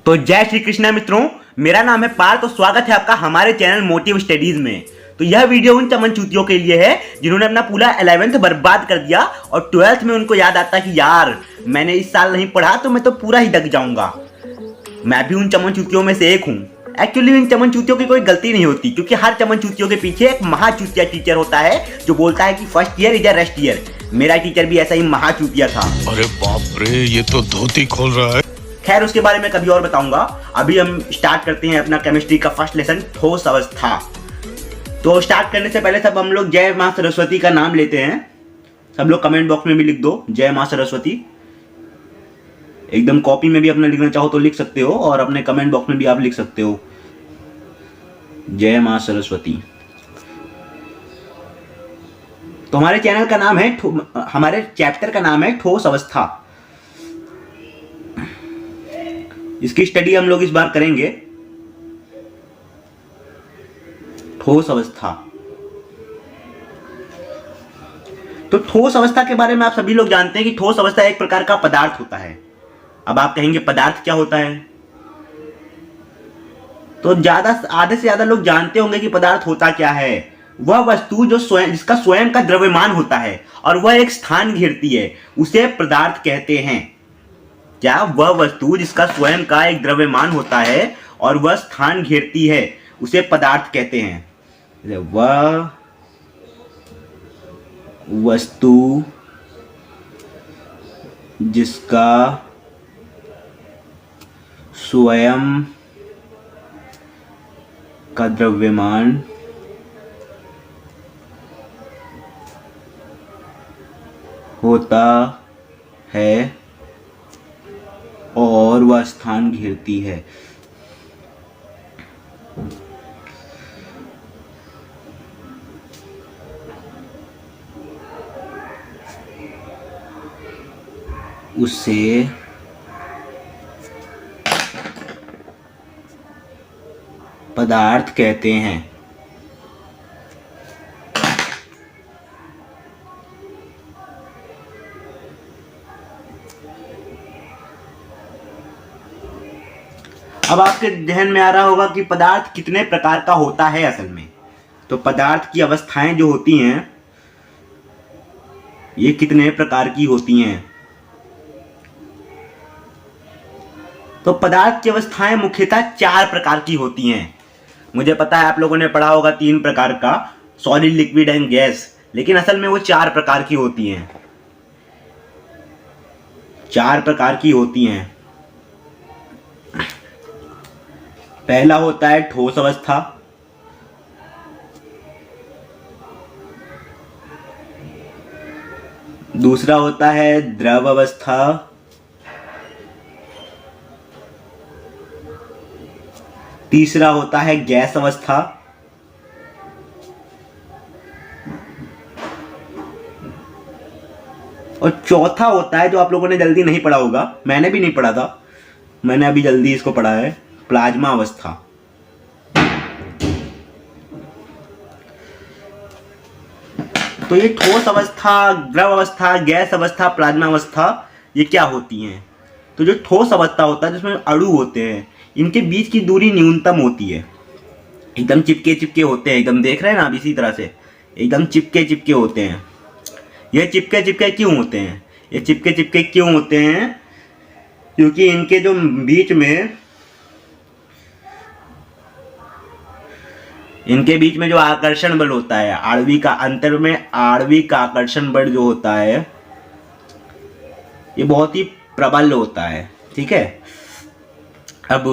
तो जय श्री कृष्णा मित्रों, मेरा नाम है पाल। तो स्वागत है आपका हमारे चैनल मोटिव स्टडीज में। तो यह वीडियो उन चमन चूतियों के लिए है जिन्होंने अपना पूरा 11th बर्बाद कर दिया और 12th में उनको याद आता कि यार मैंने इस साल नहीं पढ़ा तो मैं तो पूरा ही दग जाऊंगा। मैं भी उन चमन चूतियों में से एक हूँ। एक्चुअली इन चमन चूतियों की कोई गलती नहीं होती, क्योंकि हर चमन चूतियों के पीछे एक महाचूतिया टीचर होता है जो बोलता है कि first year is a rest year. मेरा टीचर भी ऐसा ही महाचूतिया था। अरे बाप रे, ये तो धोती खोल रहा है। खैर उसके बारे में कभी और बताऊंगा। अभी हम स्टार्ट करते हैं अपना केमिस्ट्री का फर्स्ट लेसन, ठोस अवस्था। तो स्टार्ट करने से पहले सब हम लोग जय माँ सरस्वती का नाम लेते हैं। सब लोग कमेंट बॉक्स में भी लिख दो जय माँ सरस्वती। एकदम कॉपी में भी अपना लिखना चाहो तो लिख सकते हो और अपने कमेंट बॉक्स में भी आप लिख सकते हो जय माँ सरस्वती। तो हमारे चैनल का नाम है, हमारे चैप्टर का नाम है ठोस अवस्था। इसकी स्टडी हम लोग इस बार करेंगे, ठोस अवस्था। तो ठोस अवस्था के बारे में आप सभी लोग जानते हैं कि ठोस अवस्था एक प्रकार का पदार्थ होता है। अब आप कहेंगे पदार्थ क्या होता है, तो आधे से ज्यादा लोग जानते होंगे कि पदार्थ होता क्या है। वह वस्तु जो स्वयं, जिसका स्वयं का द्रव्यमान होता है और वह एक स्थान घेरती है, उसे पदार्थ कहते हैं। क्या? वह वस्तु जिसका स्वयं का एक द्रव्यमान होता है और वह स्थान घेरती है, उसे पदार्थ कहते हैं। वह वस्तु जिसका स्वयं का द्रव्यमान होता है और वह स्थान घेरती है, उसे पदार्थ कहते हैं। अब आपके ध्यान में आ रहा होगा कि पदार्थ कितने प्रकार का होता है असल में। तो पदार्थ की अवस्थाएं जो होती हैं ये कितने प्रकार की होती हैं। तो पदार्थ की अवस्थाएं मुख्यतः 4 प्रकार की होती हैं। मुझे पता है आप लोगों ने पढ़ा होगा 3 प्रकार का, सॉलिड, लिक्विड एंड गैस, लेकिन असल में वो 4 प्रकार की होती हैं। 4 प्रकार की होती हैं। पहला होता है ठोस अवस्था, दूसरा होता है द्रव अवस्था, तीसरा होता है गैस अवस्था, और चौथा होता है जो आप लोगों ने जल्दी नहीं पढ़ा होगा, मैंने भी नहीं पढ़ा था, मैंने अभी जल्दी इसको पढ़ा है, प्लाज्मा अवस्था। तो ये ठोस अवस्था, द्रव अवस्था, गैस अवस्था, प्लाज्मा अवस्था, ये क्या होती हैं? तो जो ठोस अवस्था होता है जिसमें अणु होते हैं, इनके बीच की दूरी न्यूनतम होती है। एकदम चिपके चिपके होते हैं, एकदम देख रहे हैं ना आप, इसी तरह से एकदम चिपके चिपके होते हैं। ये चिपके चिपके क्यों होते हैं? ये चिपके चिपके क्यों होते हैं? क्योंकि इनके जो बीच में, इनके बीच में जो आकर्षण बल होता है, आणविक का अंतर में आणविक आकर्षण बल जो होता है ये बहुत ही प्रबल होता है। ठीक है। अब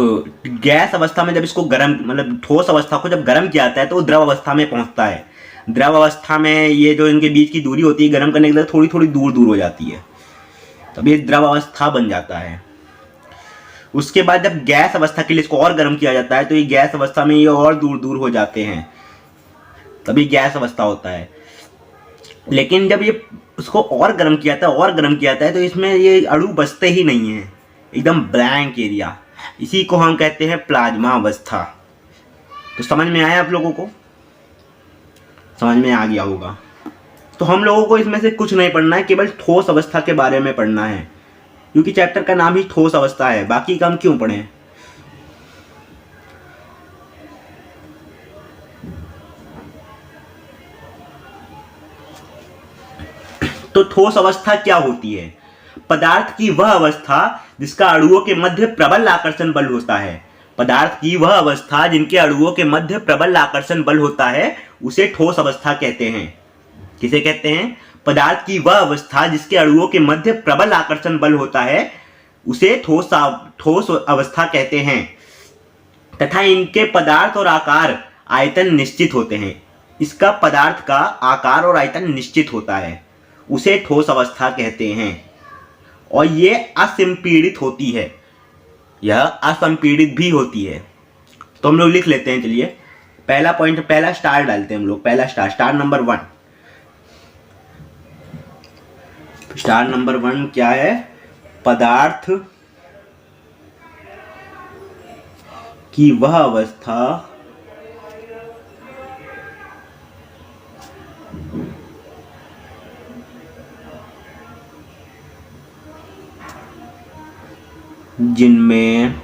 गैस अवस्था में जब इसको गर्म, मतलब ठोस अवस्था को जब गर्म किया जाता है तो वो द्रव अवस्था में पहुंचता है। द्रव अवस्था में ये जो इनके बीच की दूरी होती है गर्म करने के लिए थोड़ी थोड़ी दूर दूर हो जाती है, तब ये द्रव अवस्था बन जाता है। उसके बाद जब गैस अवस्था के लिए इसको और गर्म किया जाता है तो ये गैस अवस्था में ये और दूर दूर हो जाते हैं, तभी गैस अवस्था होता है। लेकिन जब ये उसको और गर्म किया जाता है, और गर्म किया जाता है, तो इसमें ये अणु बचते ही नहीं है, एकदम ब्लैंक एरिया। इसी को हम कहते हैं प्लाज्मा अवस्था। तो समझ में आया आप लोगों को? समझ में आ गया होगा। तो हम लोगों को इसमें से कुछ नहीं पढ़ना है, केवल ठोस अवस्था के बारे में पढ़ना है, क्योंकि चैप्टर का नाम ही ठोस अवस्था है। बाकी का हम क्यों पढ़ें? तो ठोस अवस्था क्या होती है? पदार्थ की वह अवस्था जिसका अणुओं के मध्य प्रबल आकर्षण बल होता है। पदार्थ की वह अवस्था जिनके अणुओं के मध्य प्रबल आकर्षण बल होता है उसे ठोस अवस्था कहते हैं। किसे कहते हैं? पदार्थ की वह अवस्था जिसके अणुओं के मध्य प्रबल आकर्षण बल होता है उसे ठोस अवस्था कहते हैं तथा इनके पदार्थ और आकार आयतन निश्चित होते हैं। इसका पदार्थ का आकार और आयतन निश्चित होता है, उसे ठोस अवस्था कहते हैं और ये असंपीड़ित होती है। यह असंपीड़ित भी होती है। तो हम लोग लिख लेते हैं। चलिए पहला पॉइंट, पहला स्टार डालते हैं हम लोग। पहला स्टार नंबर 1। स्टार नंबर 1 क्या है? पदार्थ की वह अवस्था जिनमें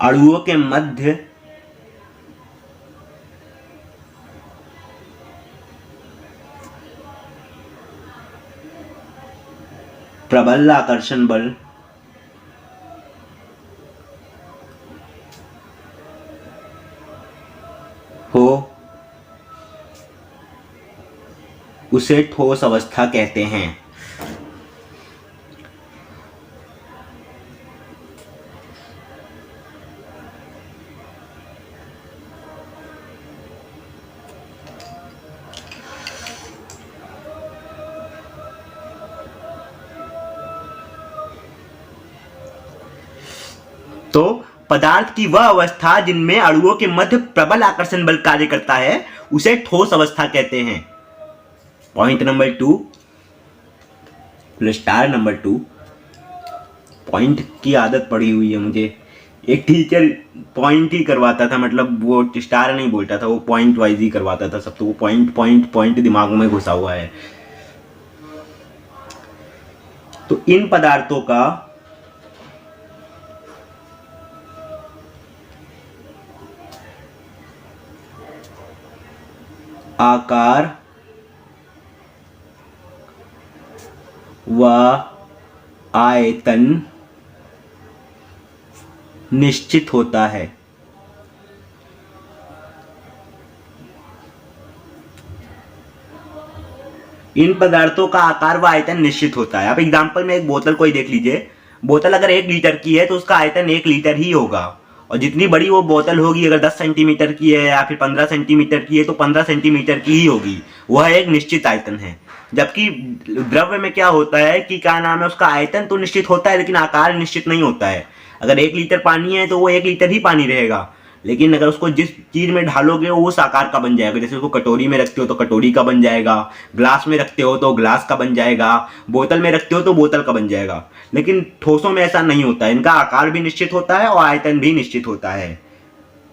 अणुओं के मध्य प्रबल आकर्षण बल हो उसे ठोस अवस्था कहते हैं। तो पदार्थ की वह अवस्था जिनमें अणुओं के मध्य प्रबल आकर्षण बल कार्य करता है उसे ठोस अवस्था कहते हैं। Point number 2, star number 2। Point की आदत पड़ी हुई है मुझे। एक टीचर पॉइंट ही करवाता था, मतलब वो स्टार नहीं बोलता था, वो पॉइंट वाइज ही करवाता था सब। तो वो पॉइंट पॉइंट पॉइंट दिमाग में घुसा हुआ है। तो इन पदार्थों का आकार व आयतन निश्चित होता है। इन पदार्थों का आकार व आयतन निश्चित होता है। आप एग्जांपल में एक बोतल को ही देख लीजिए। बोतल अगर 1 लीटर की है तो उसका आयतन 1 लीटर ही होगा, और जितनी बड़ी वो बोतल होगी, अगर 10 सेंटीमीटर की है या फिर 15 सेंटीमीटर की है तो 15 सेंटीमीटर की ही होगी। वह एक निश्चित आयतन है। जबकि द्रव्य में क्या होता है कि क्या नाम है, उसका आयतन तो निश्चित होता है लेकिन आकार निश्चित नहीं होता है। अगर 1 लीटर पानी है तो वो 1 लीटर ही पानी रहेगा, लेकिन अगर उसको जिस चीज में ढालोगे वो उस आकार का बन जाएगा। जैसे उसको कटोरी में रखते हो तो कटोरी का बन जाएगा, ग्लास में रखते हो तो ग्लास का बन जाएगा, बोतल में रखते हो तो बोतल का बन जाएगा। लेकिन ठोसों में ऐसा नहीं होता है। इनका आकार भी निश्चित होता है और आयतन भी निश्चित होता है।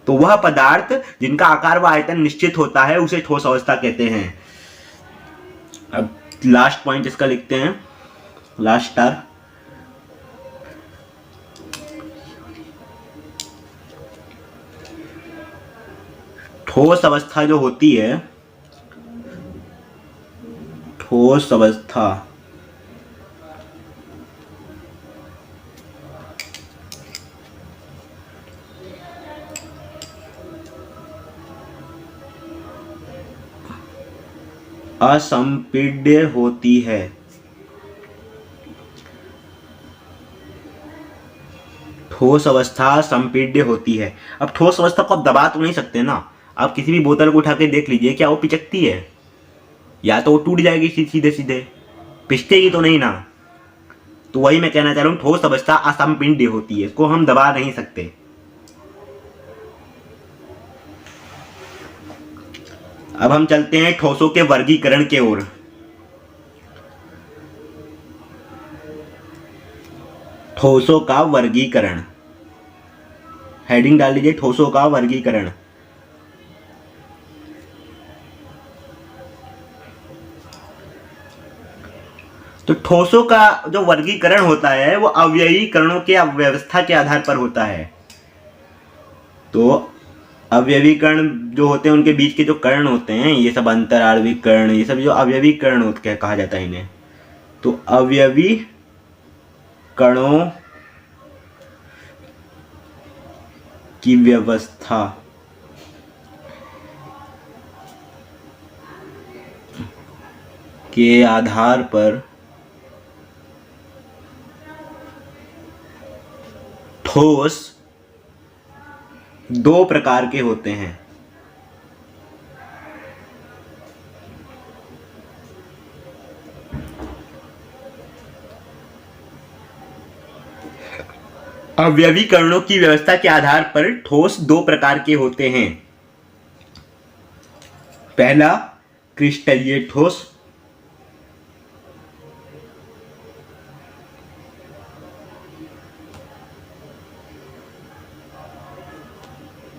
तो वह पदार्थ जिनका आकार व आयतन निश्चित होता है उसे ठोस अवस्था कहते हैं। अब लास्ट पॉइंट इसका लिखते हैं, लास्ट स्टार। ठोस अवस्था जो होती है, ठोस अवस्था असंपीड्य होती है। ठोस अवस्था संपीड्य होती है। अब ठोस अवस्था को आप दबा तो नहीं सकते ना। आप किसी भी बोतल को उठा के देख लीजिए, क्या वो पिचकती है? या तो वो टूट जाएगी सीधे सीधे, पिचकेगी तो नहीं ना। तो वही मैं कहना चाह रहा हूं, ठोस अवस्था असंपीड्य होती है, इसको हम दबा नहीं सकते। अब हम चलते हैं ठोसों के वर्गीकरण के ओर। ठोसों का वर्गीकरण, हेडिंग डाल लीजिए, ठोसों का वर्गीकरण। तो ठोसों का जो वर्गीकरण होता है वो अवयवी कणों के अव्यवस्था के आधार पर होता है। तो अवयवी कण जो होते हैं उनके बीच के जो कर्ण होते हैं, ये सब अंतराणविक कर्ण, ये सब जो अवयवी कर्ण होते कहा जाता है इन्हें। तो अवयवी कणों की व्यवस्था के आधार पर ठोस दो प्रकार के होते हैं। अवयवी कणों की व्यवस्था के आधार पर ठोस दो प्रकार के होते हैं। पहला क्रिस्टलीय ठोस,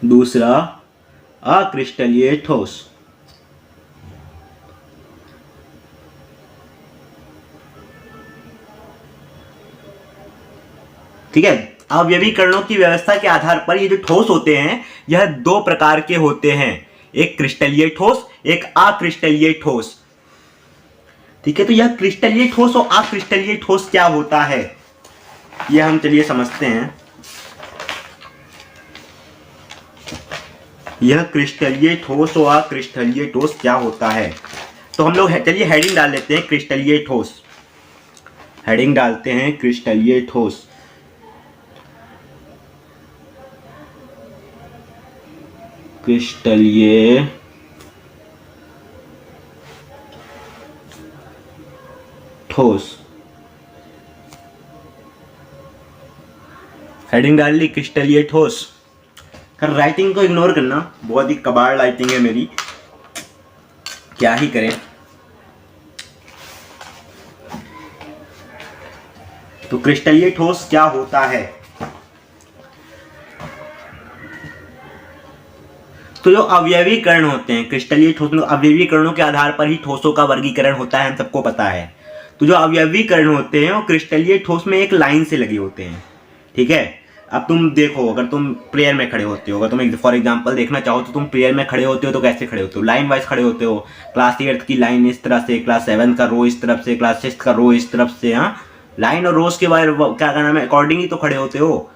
दूसरा अक्रिस्टलीय ठोस। ठीक है, अवयवी कणों की व्यवस्था के आधार पर ये जो ठोस होते हैं यह दो प्रकार के होते हैं, एक क्रिस्टलीय ठोस, एक अक्रिस्टलीय ठोस। ठीक है, तो यह क्रिस्टलीय ठोस और अक्रिस्टलीय ठोस क्या होता है यह हम चलिए समझते हैं। यह क्रिस्टलीय ठोस और अक्रिस्टलीय ठोस क्या होता है, तो हम लोग चलिए हेडिंग डाल लेते हैं क्रिस्टलीय ठोस। हेडिंग डालते हैं क्रिस्टलीय ठोस। क्रिस्टलीय ठोस, हेडिंग डाल ली क्रिस्टलीय ठोस। कर राइटिंग को इग्नोर करना, बहुत ही कबाड़ राइटिंग है मेरी, क्या ही करें। तो क्रिस्टलीय ठोस क्या होता है, तो जो अवयवी कण होते हैं क्रिस्टलीय ठोस में, अवयवी कणों के आधार पर ही ठोसों का वर्गीकरण होता है, हम सबको पता है। तो जो अवयवी कण होते हैं वो क्रिस्टलीय ठोस में एक लाइन से लगे होते हैं। ठीक है, अब तुम देखो, अगर तुम प्रेयर में खड़े होते हो, अगर तुम फॉर एग्जांपल देखना चाहो तो तुम प्रेयर में खड़े होते हो तो कैसे खड़े होते हो, लाइन वाइज खड़े होते हो। क्लास 8 की लाइन इस तरह से, क्लास 7 का रो इस तरफ से, क्लास 6 का रो इस तरफ से। हाँ, लाइन और रोज के बाद क्या नाम है, अकॉर्डिंग ही तो खड़े होते हो।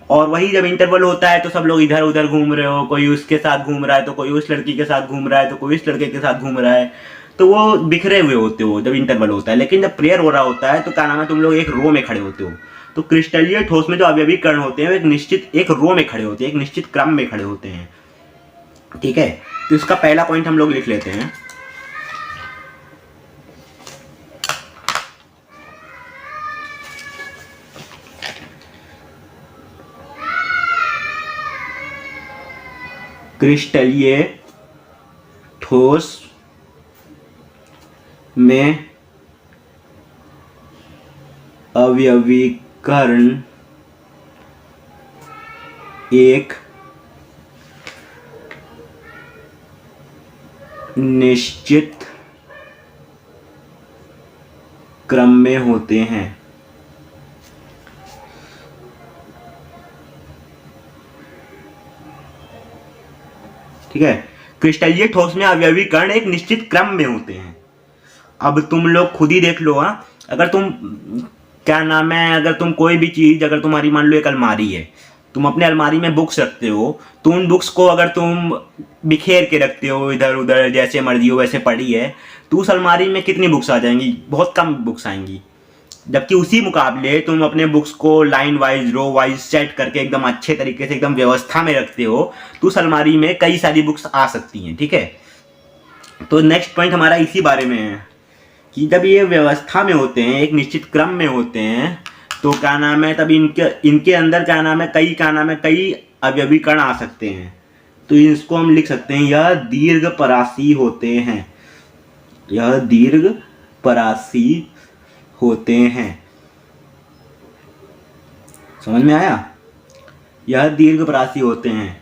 और वही जब इंटरवल होता है तो सब लोग इधर उधर घूम रहे हो, कोई उसके साथ घूम रहा है तो कोई उस लड़की के साथ घूम रहा है तो कोई इस लड़के के साथ घूम रहा है, तो वो बिखरे हुए होते हो जब इंटरवल होता है। लेकिन जब प्रेयर हो रहा होता है तो क्या नाम है, तुम लोग एक रो में खड़े होते हो। तो क्रिस्टलीय ठोस में जो अवयवी कण होते हैं वो एक निश्चित एक रो में खड़े होते हैं, एक निश्चित क्रम में खड़े होते हैं। ठीक है, तो इसका पहला पॉइंट हम लोग लिख लेते हैं। क्रिस्टलीय ठोस में अवयवीकरण एक निश्चित क्रम में होते हैं। ठीक है, क्रिस्टलीय ठोस में अवयवी कण एक निश्चित क्रम में होते हैं। अब तुम लोग खुद ही देख लो। हाँ, अगर तुम क्या नाम है, अगर तुम कोई भी चीज, अगर तुम्हारी मान लो एक अलमारी है, तुम अपने अलमारी में बुक्स रखते हो, तो उन बुक्स को अगर तुम बिखेर के रखते हो इधर उधर जैसे मर्जी हो वैसे पड़ी है, तो उस अलमारी में कितनी बुक्स आ जाएंगी, बहुत कम बुक्स आएंगी। जबकि उसी मुकाबले तुम अपने बुक्स को line wise row wise set करके एकदम अच्छे तरीके से एकदम व्यवस्था में रखते हो, तो उस अलमारी में कई सारी बुक्स आ सकती हैं। ठीक है, तो नेक्स्ट पॉइंट हमारा इसी बारे में है कि जब ये व्यवस्था में होते हैं, एक निश्चित क्रम में होते हैं, तो क्या नाम है, तब इनके अंदर क्या नाम है, कई अवयवी कण आ सकते हैं। तो इसको हम लिख सकते हैं यह दीर्घ परासी होते हैं, यह दीर्घ परासी होते हैं। समझ में आया, यह दीर्घ परासी होते हैं।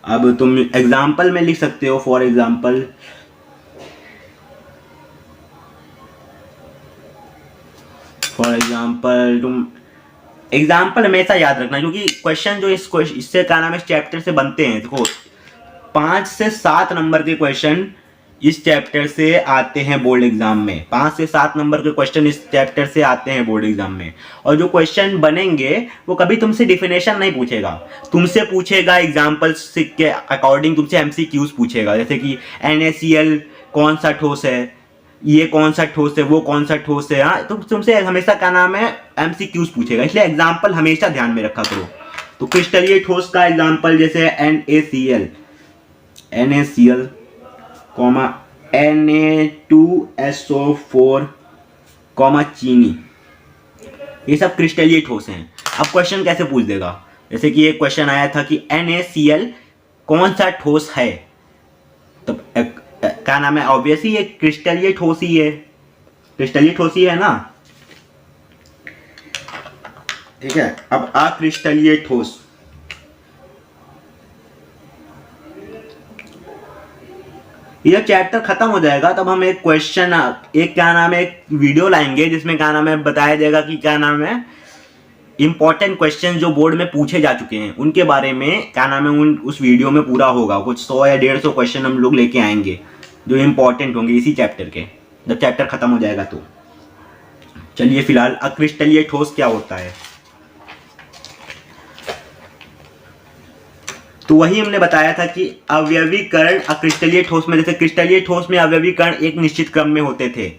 अब तुम एग्जाम्पल में लिख सकते हो, फॉर एग्जाम्पल तुम एग्जाम्पल हमेशा याद रखना, क्योंकि क्वेश्चन जो इससे क्या नाम है इस चैप्टर से बनते हैं। देखो 5 से 7 नंबर के क्वेश्चन इस चैप्टर से आते हैं बोर्ड एग्जाम में। 5 से 7 नंबर के क्वेश्चन इस चैप्टर से आते हैं बोर्ड एग्जाम में। और जो क्वेश्चन बनेंगे वो कभी तुमसे डिफिनेशन नहीं पूछेगा, तुमसे पूछेगा एग्जाम्पल्स के अकॉर्डिंग, तुमसे एमसीक्यूज पूछेगा। जैसे कि NaCl कौन सा ठोस है, ये कौन सा ठोस है, वो कौन सा ठोस है। हाँ, तो तुमसे हमेशा क्या नाम है एमसीक्यूज पूछेगा, इसलिए एग्जाम्पल हमेशा ध्यान में रखा करो। तो क्रिस्टलीय ठोस का एग्जाम्पल जैसे NaCl कॉमा Na2SO4 कॉमा चीनी, ये सब क्रिस्टलीय ठोस हैं। अब क्वेश्चन कैसे पूछ देगा, जैसे कि एक क्वेश्चन आया था कि NaCl कौन सा ठोस है, तो क्या नाम है, ऑब्वियसली ये क्रिस्टलीय ठोस ही है, क्रिस्टलीय ठोस ही है ना। ठीक है, अब अक्रिस्टलीय ठोस, ये चैप्टर खत्म हो जाएगा तब हम एक क्वेश्चन, एक क्या नाम है एक वीडियो लाएंगे जिसमें क्या नाम है बताया जाएगा कि क्या नाम है इंपॉर्टेंट क्वेश्चन जो बोर्ड में पूछे जा चुके हैं उनके बारे में क्या नाम है उस वीडियो में पूरा होगा। कुछ 100 या 150 क्वेश्चन हम लोग लेके आएंगे जो इंपॉर्टेंट होंगे इसी चैप्टर के, जब चैप्टर खत्म हो जाएगा। तो चलिए फिलहाल अक्रिस्टलीय ठोस क्या होता है, तो वही हमने बताया था कि अवयवीकरण अक्रिस्टलीय ठोस में, जैसे क्रिस्टलीय ठोस में अवयवीकरण एक निश्चित क्रम में होते थे,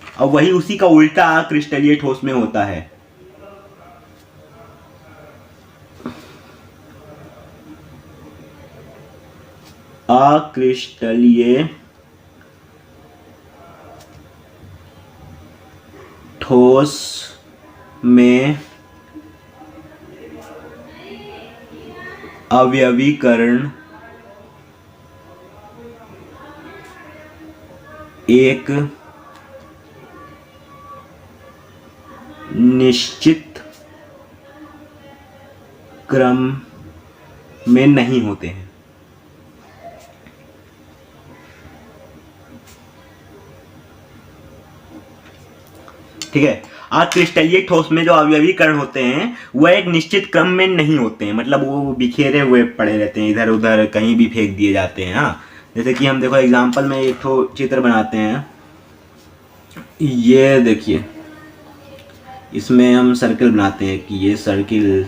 और वही उसी का उल्टा अक्रिस्टलीय ठोस में होता है। अक्रिस्टलीय ठोस में अवयवीकरण एक निश्चित क्रम में नहीं होते हैं। ठीक है, अक्रिस्टलीय ठोस में जो अवयवीकरण होते हैं वह एक निश्चित क्रम में नहीं होते हैं, मतलब वो बिखेरे हुए पड़े रहते हैं, इधर उधर कहीं भी फेंक दिए जाते हैं। हाँ, जैसे कि हम देखो एग्जांपल में एक ठो चित्र बनाते हैं, ये देखिए इसमें हम सर्किल बनाते हैं कि ये सर्किल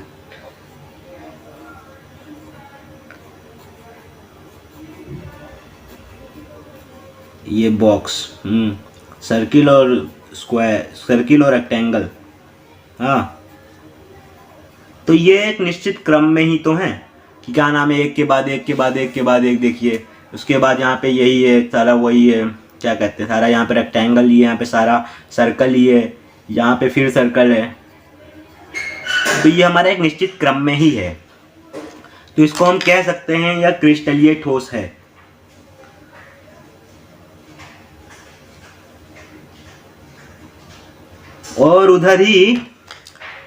ये बॉक्स सर्किल और स्क्वायर, सर्किल और रेक्टेंगल। हाँ, तो ये एक निश्चित क्रम में ही तो है कि क्या नाम है एक के बाद एक के बाद एक के बाद एक। देखिए उसके बाद यहाँ पे यही है सारा, वही है क्या कहते हैं सारा, यहाँ पे रेक्टेंगल ही है, यहाँ पे सारा सर्कल ही है, यहाँ पे फिर सर्कल है। तो ये हमारा एक निश्चित क्रम में ही है, तो इसको हम कह सकते हैं यह क्रिस्टलीय ठोस है। और उधर ही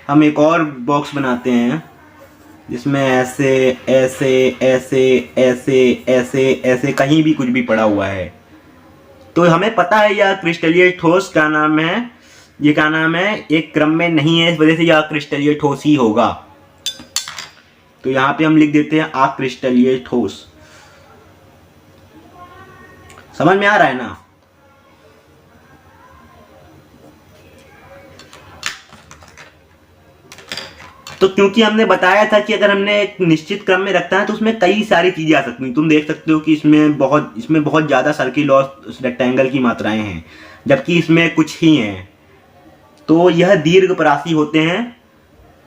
हम एक और बॉक्स बनाते हैं जिसमें ऐसे ऐसे ऐसे ऐसे ऐसे ऐसे कहीं भी कुछ भी पड़ा हुआ है, तो हमें पता है यह क्रिस्टलीय ठोस क्या नाम है, ये क्या नाम है एक क्रम में नहीं है, इस वजह से यह क्रिस्टलीय ठोस ही होगा। तो यहाँ पे हम लिख देते हैं अक्रिस्टलीय ठोस। समझ में आ रहा है ना। तो क्योंकि हमने बताया था कि अगर हमने एक निश्चित क्रम में रखता है तो उसमें कई सारी चीजें आ सकती हैं। तुम देख सकते हो कि इसमें बहुत ज्यादा सर्किल और रेक्टेंगल की मात्राएं हैं, जबकि इसमें कुछ ही हैं। तो यह दीर्घपरासी होते हैं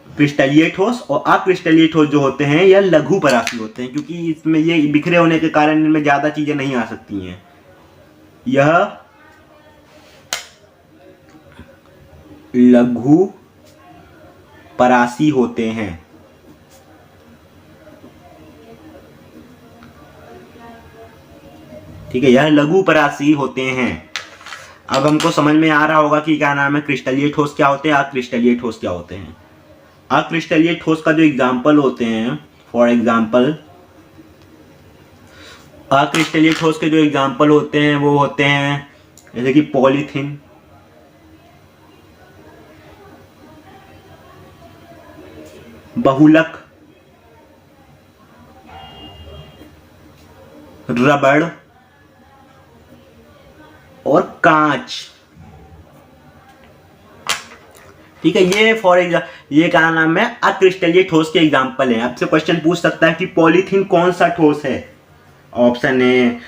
क्रिस्टलीय ठोस, और अक्रिस्टलीय ठोस जो होते हैं यह लघुपरासी होते हैं, क्योंकि इसमें ये बिखरे होने के कारण इनमें ज्यादा चीजें नहीं आ सकती हैं। यह लघु परासी होते हैं। ठीक है, यह लघु परासी होते हैं। अब हमको समझ में आ रहा होगा कि क्या नाम है क्रिस्टलीय ठोस क्या होते हैं, अक्रिस्टलीय ठोस क्या होते हैं। अक्रिस्टलीय ठोस का जो एग्जाम्पल होते हैं, फॉर एग्जाम्पल अक्रिस्टलीय ठोस के जो एग्जाम्पल होते हैं वो होते हैं जैसे कि पॉलीथीन, बहुलक, रबड़ और कांच। ठीक है, ये क्या नाम है, अक्रिस्टलीय ठोस के एग्जाम्पल है। आपसे क्वेश्चन पूछ सकता है कि पॉलीथीन कौन सा ठोस है। ऑप्शन ए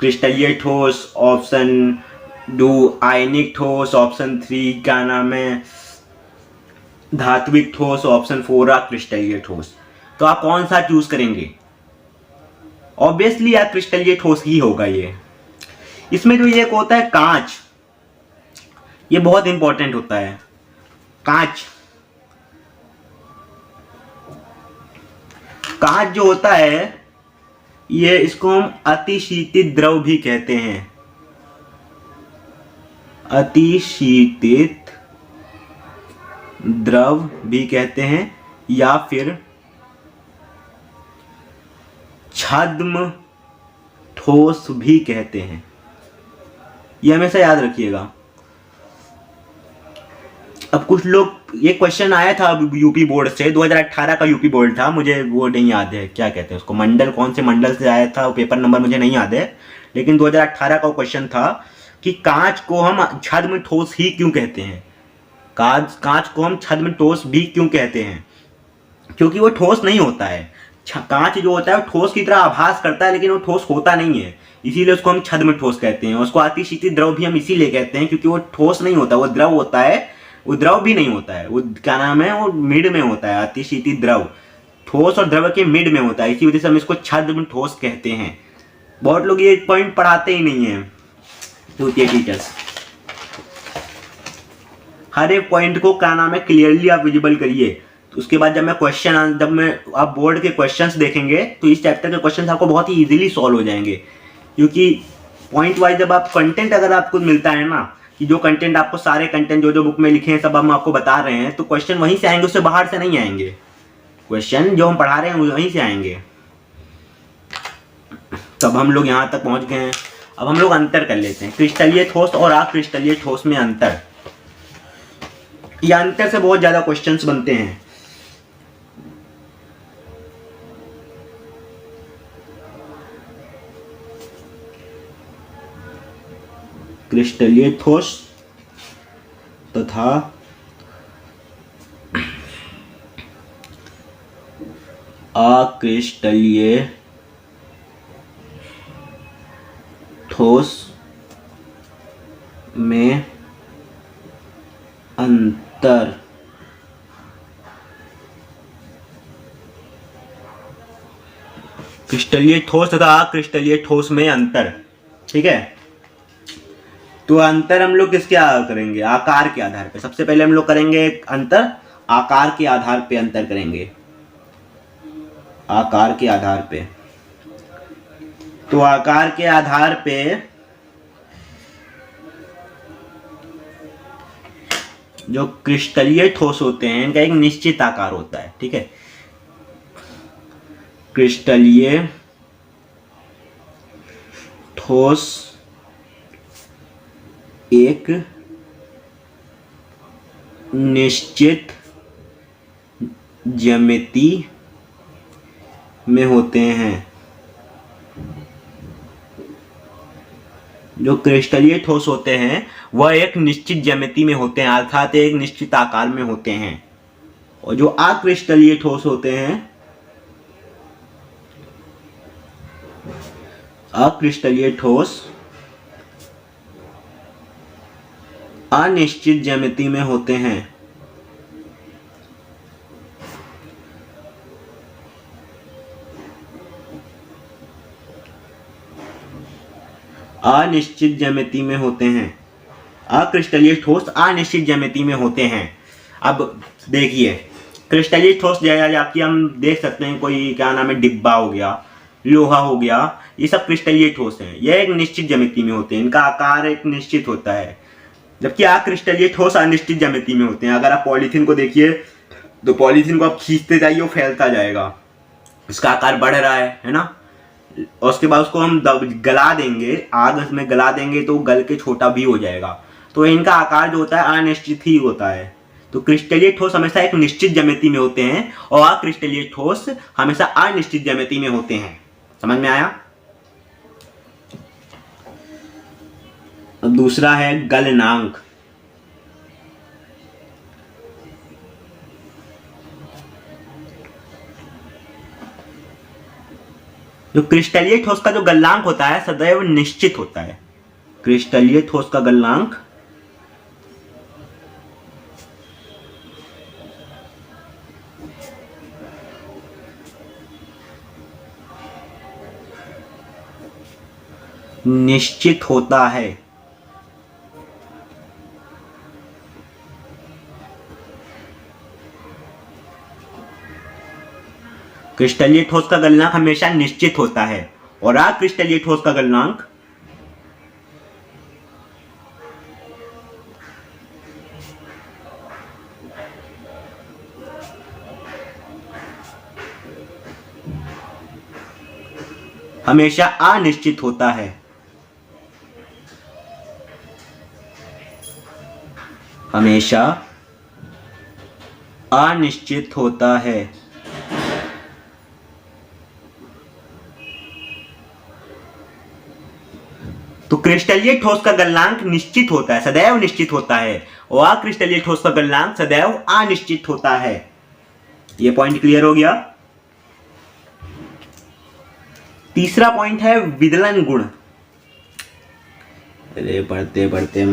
क्रिस्टलीय ठोस, ऑप्शन 2 आयनिक ठोस, ऑप्शन 3 क्या नाम है धात्विक ठोस, ऑप्शन 4 अक्रिस्टलीय ठोस। तो आप कौन सा चूज करेंगे? ऑब्वियसली अक्रिस्टलीय ठोस ही होगा ये। इसमें जो ये होता है कांच, ये बहुत इंपॉर्टेंट होता है। कांच जो होता है ये, इसको हम अतिशीतित द्रव भी कहते हैं। अतिशीतित द्रव भी कहते हैं या फिर छद्म ठोस भी कहते हैं। ये हमेशा याद रखिएगा। अब कुछ लोग, ये क्वेश्चन आया था यूपी बोर्ड से, 2018 का यूपी बोर्ड था, मुझे वो नहीं याद है क्या कहते हैं उसको, मंडल, कौन से मंडल से आया था, पेपर नंबर मुझे नहीं याद है, लेकिन 2018 का क्वेश्चन था कि कांच को हम छद्म ठोस ही क्यों कहते हैं। कांच को हम छद्म ठोस भी क्यों कहते हैं? क्योंकि वो ठोस नहीं होता है। कांच जो होता है वो ठोस की तरह आभास करता है, लेकिन वो ठोस होता नहीं है, इसीलिए उसको हम छद्म ठोस कहते हैं। उसको अतिशीतित द्रव भी हम इसीलिए कहते हैं क्योंकि वो ठोस नहीं होता, वो द्रव होता है, वो द्रव भी नहीं होता है, वो क्या नाम है, वो मिड में होता है। अतिशीतित द्रव ठोस और द्रव के मिड में होता है, इसी वजह से हम इसको छद्म ठोस कहते हैं। बहुत लोग ये पॉइंट पढ़ाते ही नहीं है द्वितीय टीचर्स। हर एक पॉइंट को क्या नाम है क्लियरली आप विजिबल करिए। तो उसके बाद जब आप बोर्ड के क्वेश्चंस देखेंगे तो इस चैप्टर के क्वेश्चंस आपको बहुत ही इजीली सॉल्व हो जाएंगे, क्योंकि पॉइंट वाइज जब आप कंटेंट अगर आपको मिलता है ना, कि जो कंटेंट आपको, सारे कंटेंट जो बुक में लिखे हैं सब हम आपको बता रहे हैं, तो क्वेश्चन वहीं से आएंगे, उससे बाहर से नहीं आएंगे। क्वेश्चन जो हम पढ़ा रहे हैं वहीं से आएंगे। तब हम लोग यहाँ तक पहुँच गए हैं। अब हम लोग अंतर कर लेते हैं क्रिस्टलीय ठोस और अक्रिस्टलीय ठोस में अंतर। या अंतर से बहुत ज्यादा क्वेश्चंस बनते हैं। क्रिस्टलीय ठोस तथा अक्रिस्टलीय ठोस में अंतर। क्रिस्टलीय ठोस तथा अक्रिस्टलीय ठोस में अंतर। ठीक है, तो अंतर हम लोग किसके आधार करेंगे? आकार के आधार पे। सबसे पहले हम लोग करेंगे अंतर आकार के आधार पे अंतर करेंगे, आकार के आधार पे। तो आकार के आधार पे जो क्रिस्टलीय ठोस होते हैं इनका एक निश्चित आकार होता है। ठीक है, क्रिस्टलीय ठोस एक निश्चित ज्यामिति में होते हैं। जो क्रिस्टलीय ठोस होते हैं वह एक निश्चित ज्यामिति में होते हैं, अर्थात एक निश्चित आकार में होते हैं। और जो अक्रिस्टलीय ठोस होते हैं, अक्रिस्टलीय ठोस अनिश्चित ज्यामिति में होते हैं। अनिश्चित ज्यामिति में होते हैं। अक्रिस्टलीय ठोस अनिश्चित ज्यामिति में होते हैं। अब देखिए, क्रिस्टलीय ठोस जैसा कि हम देख सकते हैं, कोई क्या नाम है डिब्बा हो गया, लोहा हो गया, ये सब क्रिस्टलीय ठोस हैं। यह एक निश्चित ज्यामिति में होते हैं, इनका आकार एक निश्चित होता है। जबकि अक्रिस्टलीय ठोस अनिश्चित ज्यामिति में होते हैं। अगर आप पॉलीथीन को देखिए तो पॉलीथीन को आप खींचते जाइए वो फैलता जाएगा, इसका आकार बढ़ रहा है ना। और उसके बाद उसको हम गला देंगे, आग में गला देंगे तो गल के छोटा भी हो जाएगा। तो इनका आकार जो होता है अनिश्चित ही होता है। तो क्रिस्टलीय ठोस हमेशा एक निश्चित ज्यामिति में होते हैं और अक्रिस्टलीय ठोस हमेशा अनिश्चित ज्यामिति में होते हैं। समझ में आया? अब दूसरा है गलनांक। जो क्रिस्टलीय ठोस का जो गलनांक होता है सदैव निश्चित होता है। क्रिस्टलीय ठोस का गलनांक निश्चित होता है। क्रिस्टलीय ठोस का गलनांक हमेशा निश्चित होता है और अक्रिस्टलीय ठोस का गलनांक हमेशा अनिश्चित होता है। हमेशा अनिश्चित होता है। तो क्रिस्टलीय ठोस का गलनांक निश्चित होता है, सदैव निश्चित होता है, और अक्रिस्टलीय ठोस का गलनांक सदैव अनिश्चित होता है। यह पॉइंट क्लियर हो गया। तीसरा पॉइंट है विदलन गुण। अरे पढ़ते पढ़ते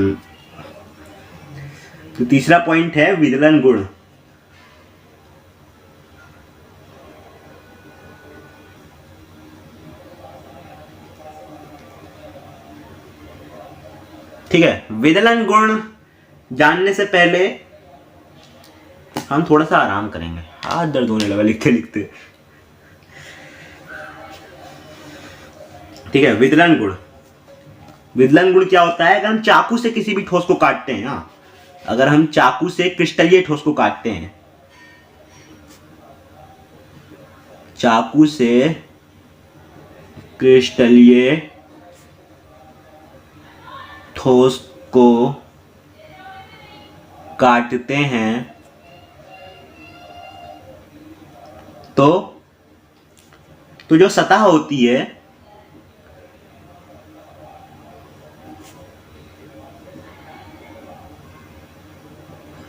तो तीसरा पॉइंट है विदलन गुण। ठीक है, विदलन गुण जानने से पहले हम थोड़ा सा आराम करेंगे। हाथ दर्द होने लगा लिखते लिखते। ठीक है, विदलन गुण। विदलन गुण क्या होता है? अगर हम चाकू से किसी भी ठोस को काटते हैं, हाँ, अगर हम चाकू से क्रिस्टलीय ठोस को काटते हैं, चाकू से क्रिस्टलीय ठोस को काटते हैं तो जो सतह होती है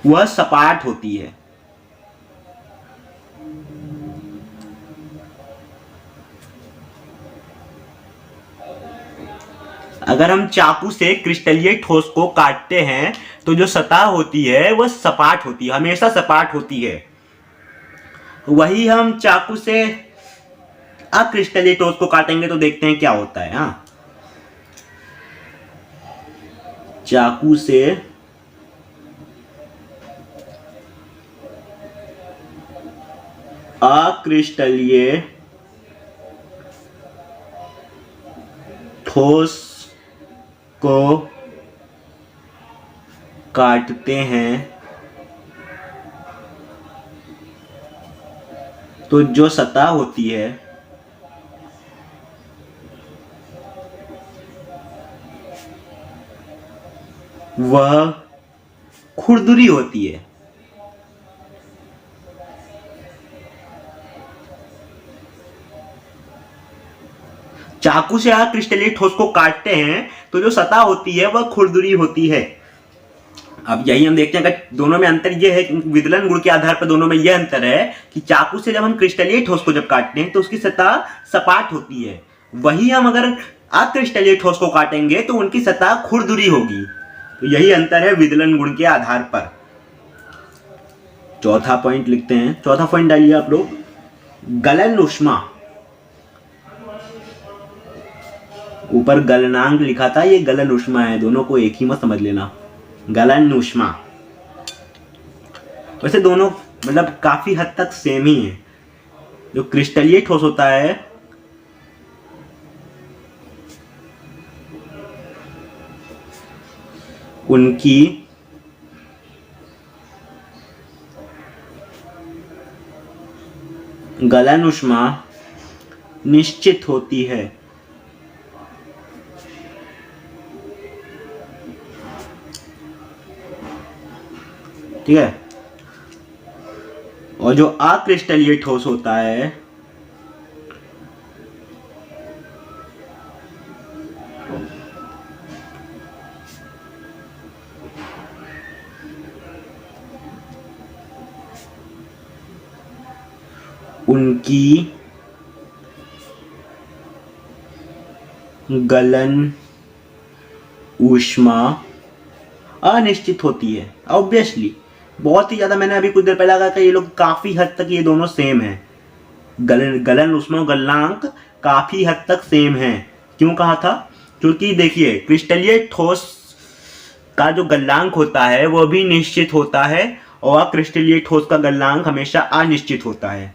वह सपाट होती है। अगर हम चाकू से क्रिस्टलीय ठोस को काटते हैं तो जो सतह होती है वह सपाट होती है, हमेशा सपाट होती है। वही हम चाकू से अक्रिस्टलीय ठोस को काटेंगे तो देखते हैं क्या होता है। हाँ, चाकू से अक्रिस्टलीय ठोस को काटते हैं तो जो सतह होती है वह खुरदुरी होती है। चाकू से आप क्रिस्टलीय ठोस को काटते हैं तो जो सतह होती है वह खुरदुरी होती है। अब यही हम देखते हैं, अगर दोनों में अंतर यह है, विदलन गुण के आधार पर दोनों में यह अंतर है कि चाकू से जब हम क्रिस्टलीय ठोस को जब काटते हैं तो उसकी सतह सपाट होती है, वही हम अगर अक्रिस्टलीय ठोस को काटेंगे तो उनकी सतह खुरदुरी होगी। तो यही अंतर है विदलन गुण के आधार पर। चौथा पॉइंट लिखते हैं। चौथा पॉइंट डालिए आप लोग, गलन ऊष्मा। ऊपर गलनांक लिखा था, ये गलन ऊष्मा है, दोनों को एक ही मत समझ लेना, गलन ऊष्मा। वैसे दोनों मतलब काफी हद तक सेम ही है। जो क्रिस्टलीय ठोस होता है उनकी गलन ऊष्मा निश्चित होती है। ठीक है, और जो अक्रिस्टलीय ठोस होता है उनकी गलन ऊष्मा अनिश्चित होती है। ऑब्वियसली बहुत ही ज़्यादा, मैंने अभी कुछ देर पहले कहा कि ये लोग काफ़ी हद तक ये दोनों सेम हैं। गलन ऊष्मा और गलनांक काफ़ी हद तक सेम है। क्यों कहा था? क्योंकि देखिए क्रिस्टलीय ठोस का जो गलनांक होता है वो भी निश्चित होता है और क्रिस्टलीय ठोस का गलनांक हमेशा अनिश्चित होता है।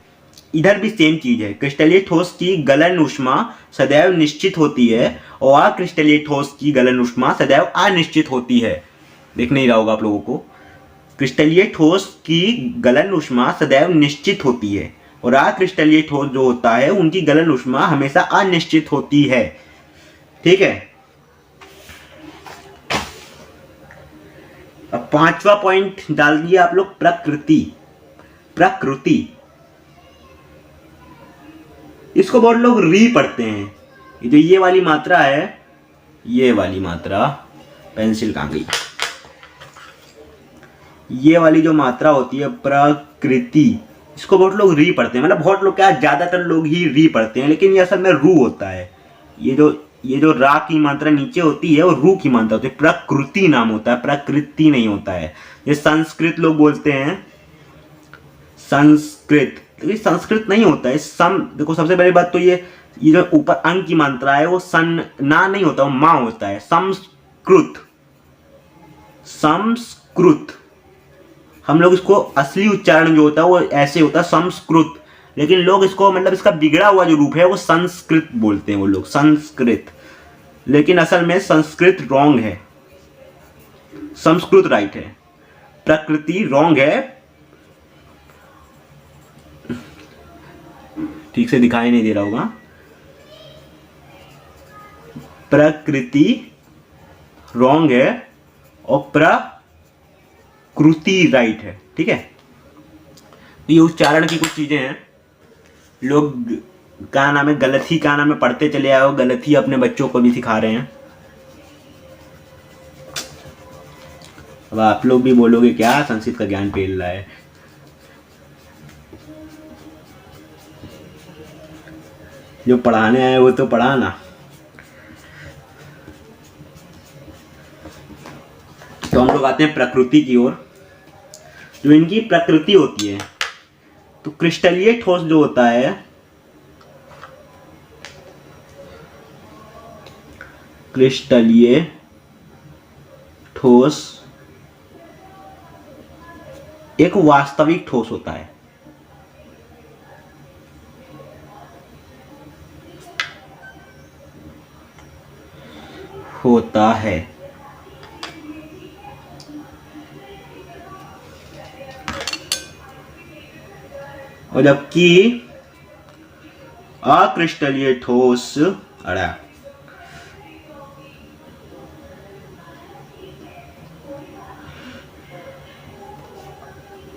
इधर भी सेम चीज है, क्रिस्टलीय ठोस की गलन ऊष्मा सदैव निश्चित होती है और क्रिस्टलीय ठोस की गलन ऊष्मा सदैव अनिश्चित होती है। देख नहीं रहा होगा आप लोगों को। क्रिस्टलीय ठोस की गलन ऊष्मा सदैव निश्चित होती है और क्रिस्टलीय ठोस जो होता है उनकी गलन ऊष्मा हमेशा अनिश्चित होती है। ठीक है। अब 5वां पॉइंट डाल दिया आप लोग, प्रकृति। प्रकृति इसको बहुत लोग री पढ़ते हैं। ये जो ये वाली मात्रा है, ये वाली मात्रा, पेंसिल कहाँ गई? ये वाली जो मात्रा होती है प्रकृति, इसको बहुत लोग री पढ़ते हैं। मतलब बहुत लोग क्या, ज्यादातर लोग ही री पढ़ते हैं, लेकिन ये असल में रू होता है। ये जो रा की मात्रा नीचे होती है वो रू की मात्रा होती है। प्रकृति नाम होता है, प्रकृति नहीं होता है। ये संस्कृत लोग बोलते हैं, संस्कृत, लेकिन संस्कृत नहीं होता है। देखो सबसे पहली बात तो ये जो ऊपर अंग की मात्रा है वो ना नहीं होता, वो माँ होता है। संस्कृत, संस्कृत, हम लोग इसको असली उच्चारण जो होता है वो ऐसे होता है संस्कृत, लेकिन लोग इसको मतलब इसका बिगड़ा हुआ जो रूप है वो संस्कृत बोलते हैं वो लोग, संस्कृत। लेकिन असल में संस्कृत रॉन्ग है, संस्कृत राइट है, प्रकृति रॉन्ग है। ठीक से दिखाई नहीं दे रहा होगा। प्रकृति रॉन्ग है और प्रकृति राइट है। ठीक है। तो ये उच्चारण की कुछ चीजें हैं, लोग क्या नाम है गलत ही क्या नाम है पढ़ते चले आओ, गलत ही अपने बच्चों को भी सिखा रहे हैं। अब आप लोग भी बोलोगे क्या संस्कृत का ज्ञान पेल रहा है। जो पढ़ाने आए वो तो पढ़ाना। तो हम लोग आते हैं प्रकृति की ओर। जो इनकी प्रकृति होती है, तो क्रिस्टलीय ठोस जो होता है, क्रिस्टलीय ठोस एक वास्तविक ठोस होता है। और जबकि अक्रिस्टलीय ठोस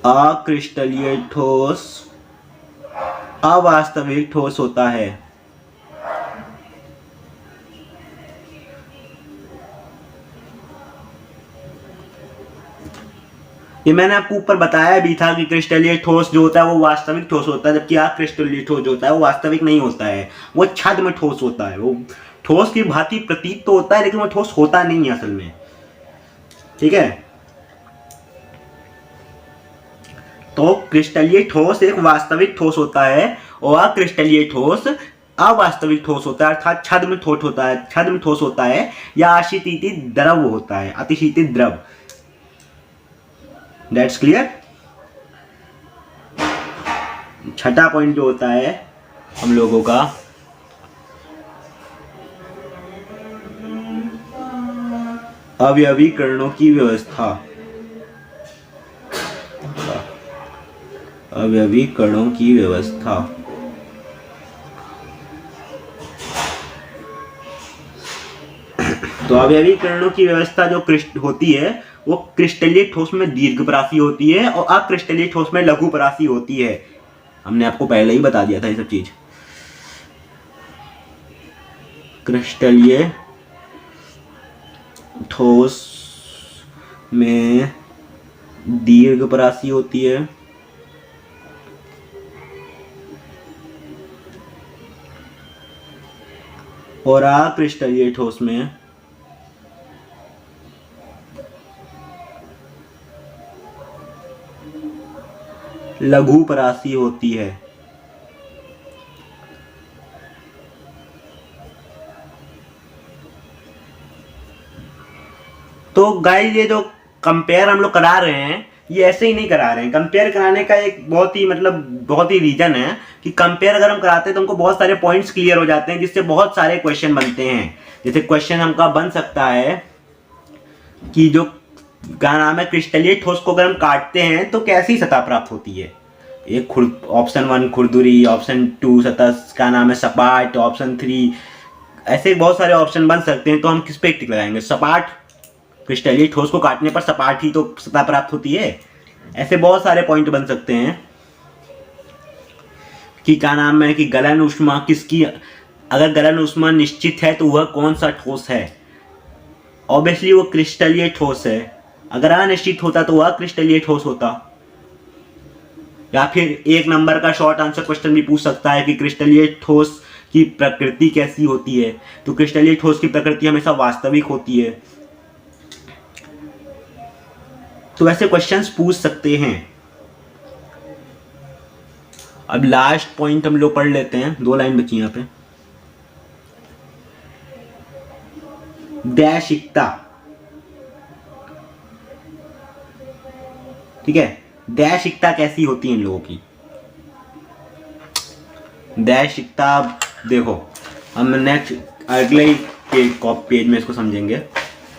अक्रिस्टलीय ठोस अवास्तविक ठोस होता है। ये मैंने आपको ऊपर बताया भी था कि क्रिस्टलीय ठोस जो होता है वो वास्तविक ठोस होता है, जबकि अक्रिस्टलीय ठोस जो होता है वो वास्तविक नहीं होता है, वो छद्म ठोस होता है। वो ठोस की भांति प्रतीत तो होता है लेकिन वो ठोस होता नहीं है असल में। ठीक है। तो क्रिस्टलीय ठोस एक वास्तविक ठोस होता है और अक्रिस्टलीय ठोस अवास्तविक ठोस होता है, अर्थात छद्म ठोस होता है, छद्म ठोस होता है या अतिशीतित द्रव होता है, अतिशीतित द्रव। That's clear. छठा पॉइंट जो होता है हम लोगों का, अवयवीकरणों की व्यवस्था। अवयवीकरणों की व्यवस्था तो अवयवीकरणों की व्यवस्था जो होती है वो क्रिस्टलीय ठोस में दीर्घपरासी होती है और अक्रिस्टलीय ठोस में लघुपरासी होती है। हमने आपको पहले ही बता दिया था ये सब चीज। क्रिस्टलीय ठोस में दीर्घपरासी होती है और अक्रिस्टलीय ठोस में लघु परासी होती है। तो गाइस, ये जो कंपेयर हम लोग करा रहे हैं, ये ऐसे ही नहीं करा रहे हैं। कंपेयर कराने का एक बहुत ही रीजन है कि कंपेयर अगर हम कराते हैं तो हमको बहुत सारे पॉइंट्स क्लियर हो जाते हैं, जिससे बहुत सारे क्वेश्चन बनते हैं। जैसे क्वेश्चन हमका बन सकता है कि जो क्या नाम है, क्रिस्टलीय ठोस को अगर हम काटते हैं तो कैसी सतह प्राप्त होती है। एक ऑप्शन 1 खुरदुरी, ऑप्शन 2 सतह क्या नाम है सपाट, ऑप्शन 3, ऐसे बहुत सारे ऑप्शन बन सकते हैं। तो हम किस पे टिक लगाएंगे? सपाट। क्रिस्टलीय ठोस को काटने पर सपाट ही तो सतह प्राप्त होती है। ऐसे बहुत सारे पॉइंट बन सकते हैं कि क्या नाम है कि गलन ऊष्मा किसकी, अगर गलन ऊष्मा निश्चित है तो वह कौन सा ठोस है। ऑब्वियसली वो क्रिस्टलीय ठोस है। अगर अनिश्चित होता तो वह क्रिस्टलीय ठोस होता। या फिर 1 नंबर का शॉर्ट आंसर क्वेश्चन भी पूछ सकता है कि क्रिस्टलीय ठोस की प्रकृति कैसी होती है। तो क्रिस्टलीय ठोस की प्रकृति हमेशा वास्तविक होती है। तो ऐसे क्वेश्चंस पूछ सकते हैं। अब लास्ट पॉइंट हम लोग पढ़ लेते हैं, 2 लाइन बची यहां पे। दैशिकता, ठीक है। दैशिकता कैसी होती है इन लोगों की? दैशिकता देखो, हम नेक्स्ट अगले पेज में इसको समझेंगे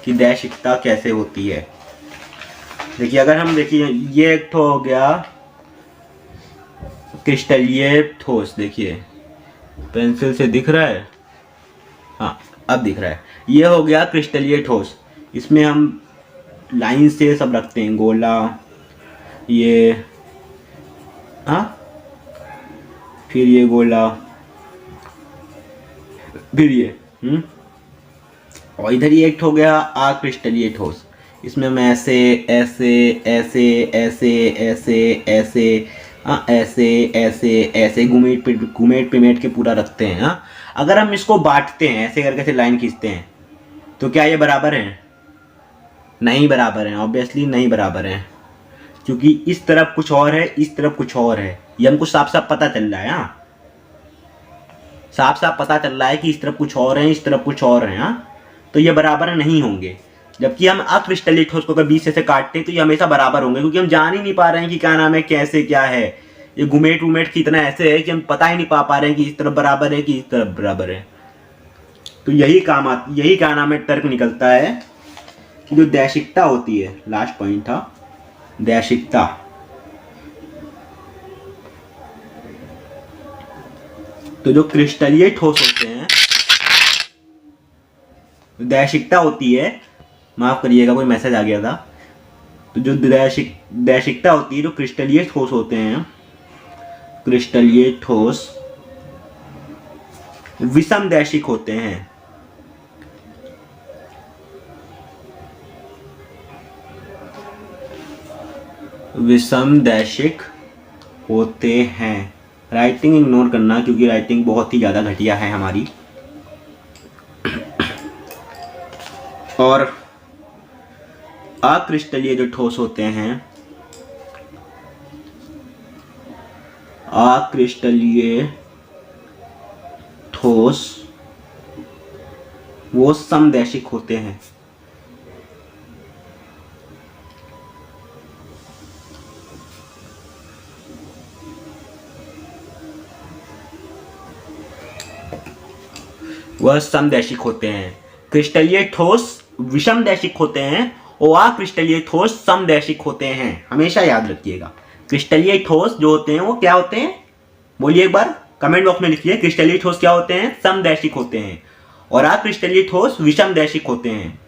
कि दैशिकता कैसे होती है। देखिए, अगर हम देखिए, ये एक तो हो गया क्रिस्टलीय ठोस। देखिए पेंसिल से दिख रहा है, हाँ अब दिख रहा है। ये हो गया क्रिस्टलीय ठोस। इसमें हम लाइन से सब रखते हैं, गोला, ये हाँ, फिर ये गोला, फिर ये और इधर ये एक हो गया अक्रिस्टलीय ठोस। इसमें हम ऐसे ऐसे ऐसे ऐसे ऐसे ऐसे ऐसे ऐसे ऐसे घुमेट पिमेट के पूरा रखते हैं। हाँ, अगर हम इसको बांटते हैं, ऐसे करके लाइन खींचते हैं, तो क्या ये बराबर है? नहीं बराबर है, ऑब्वियसली नहीं बराबर है, क्योंकि इस तरफ कुछ और है, इस तरफ कुछ और है। ये हमको साफ साफ पता चल रहा है। हाँ, साफ साफ पता चल रहा है कि इस तरफ कुछ और है, इस तरफ कुछ और है। हाँ, तो ये बराबर नहीं होंगे। जबकि हम अक्रिस्टलीय ठोस को अगर बीच से काटते हैं तो ये हमेशा बराबर होंगे, क्योंकि हम जान ही नहीं पा रहे हैं कि क्या नाम है, कैसे क्या है। ये घुमेट उमेट की इतना ऐसे है कि हम पता ही नहीं पा रहे हैं कि इस तरफ बराबर है कि इस तरफ बराबर है। तो यही क्या नाम है, तर्क निकलता है कि जो दैशिकता होती है, लास्ट पॉइंट था दैशिकता। तो जो क्रिस्टलीय ठोस होते हैं, दैशिकता होती है, माफ करिएगा कोई मैसेज आ गया था। तो जो दैशिकता होती है, जो क्रिस्टलीय ठोस होते हैं, क्रिस्टलीय ठोस विषम दैशिक होते हैं। विषम दैशिक होते हैं। राइटिंग इग्नोर करना, क्योंकि राइटिंग बहुत ही ज्यादा घटिया है हमारी। और अक्रिस्टलीय जो ठोस होते हैं, अक्रिस्टलीय ठोस वो समदैशिक होते हैं। वह समदैशिक होते हैं। क्रिस्टलीय ठोस विषम दैशिक होते हैं और अक्रिस्टलीय ठोस समदैशिक होते हैं। हमेशा याद रखिएगा, क्रिस्टलीय ठोस जो होते हैं वो क्या होते हैं? बोलिए एक बार, कमेंट बॉक्स में लिखिए। क्रिस्टलीय ठोस क्या होते हैं? समदैशिक होते हैं। और अक्रिस्टलीय ठोस विषम दैशिक होते हैं।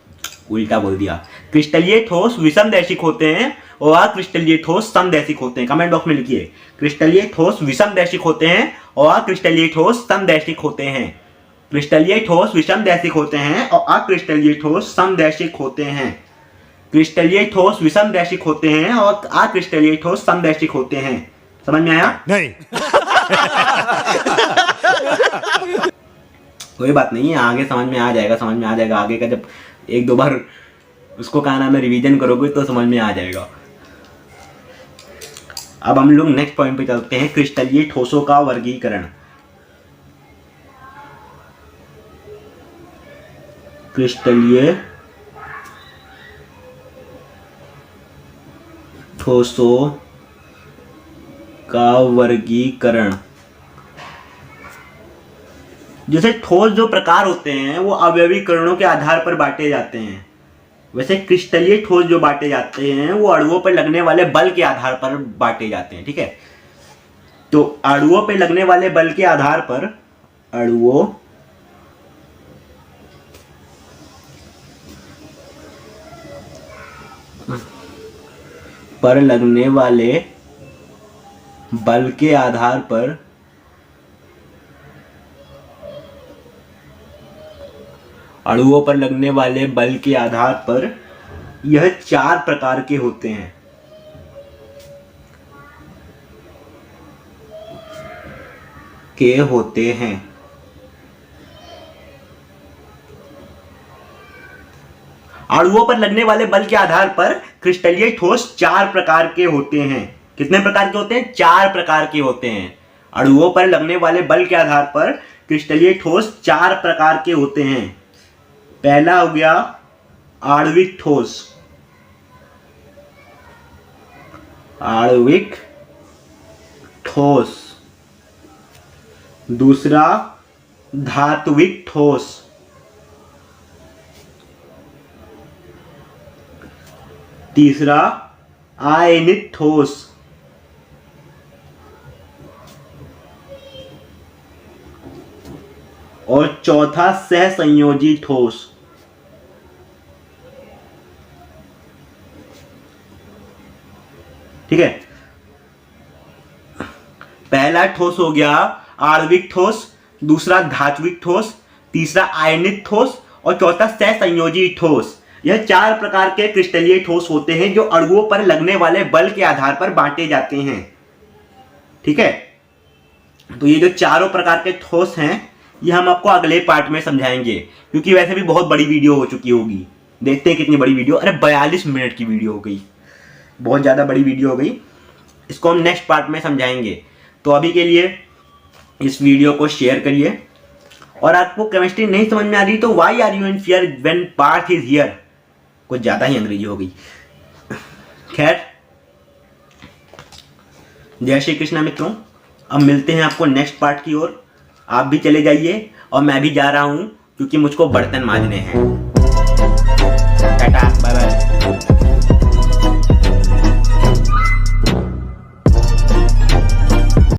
उल्टा बोल दिया। क्रिस्टलीय ठोस विषम दैशिक होते हैं और अक्रिस्टलीय ठोस समदैशिक होते हैं। कमेंट बॉक्स में लिखिए, क्रिस्टलीय ठोस विषम दैशिक होते हैं और अक्रिस्टलीय ठोस समदैशिक होते हैं। क्रिस्टलीय ठोस विषम दैशिक होते हैं और अक्रिस्टलीय ठोस समदैशिक होते हैं। क्रिस्टलीय ठोस विषम दैशिक होते हैं और अक्रिस्टलीय ठोस समदैशिक होते हैं। समझ में आया? नहीं। कोई बात नहीं है, आगे समझ में आ जाएगा आगे का, जब एक दो बार उसको क्या नाम है रिवीजन करोगे तो समझ में आ जाएगा। अब हम लोग नेक्स्ट पॉइंट पे चलते हैं, क्रिस्टलीय ठोसों का वर्गीकरण। क्रिस्टलीय ठोसों का वर्गीकरण। जैसे ठोस जो प्रकार होते हैं वो अवयवीकरणों के आधार पर बांटे जाते हैं, वैसे क्रिस्टलीय ठोस जो बांटे जाते हैं वो अणुओं पर लगने वाले बल के आधार पर बांटे जाते हैं। ठीक है, तो अणुओं पर लगने वाले बल के आधार पर, अणुओं पर लगने वाले बल के आधार पर अणुओं पर लगने वाले बल के आधार पर यह 4 प्रकार के होते हैं। अणुओं पर लगने वाले बल के आधार पर क्रिस्टलीय ठोस 4 प्रकार के होते हैं। कितने प्रकार के होते हैं? 4 प्रकार के होते हैं। अणुओं पर लगने वाले बल के आधार पर क्रिस्टलीय ठोस 4 प्रकार के होते हैं। पहला हो गया आणविक ठोस, आणविक ठोस। दूसरा धात्विक ठोस, तीसरा आयनिक ठोस, और चौथा सहसंयोजी ठोस। ठीक है, पहला ठोस हो गया आणविक ठोस, दूसरा धात्विक ठोस, तीसरा आयनिक ठोस और चौथा सहसंयोजी ठोस। यह 4 प्रकार के क्रिस्टलीय ठोस होते हैं जो अणुओं पर लगने वाले बल के आधार पर बांटे जाते हैं। ठीक है, तो ये जो चारों प्रकार के ठोस हैं ये हम आपको अगले पार्ट में समझाएंगे, क्योंकि वैसे भी बहुत बड़ी वीडियो हो चुकी होगी। देखते हैं कितनी बड़ी वीडियो, अरे 42 मिनट की वीडियो हो गई, बहुत ज़्यादा बड़ी वीडियो हो गई। इसको हम नेक्स्ट पार्ट में समझाएंगे। तो अभी के लिए इस वीडियो को शेयर करिए। और आपको केमिस्ट्री नहीं समझ में आ रही तो why are you in fear when Parth is here, कुछ ज़्यादा ही अंग्रेजी हो गई। खैर, जय श्री कृष्णा मित्रों, अब मिलते हैं आपको नेक्स्ट पार्ट की ओर। आप भी चले जाइए और मैं भी जा रहा हूँ क्योंकि मुझको बर्तन मांजने हैं।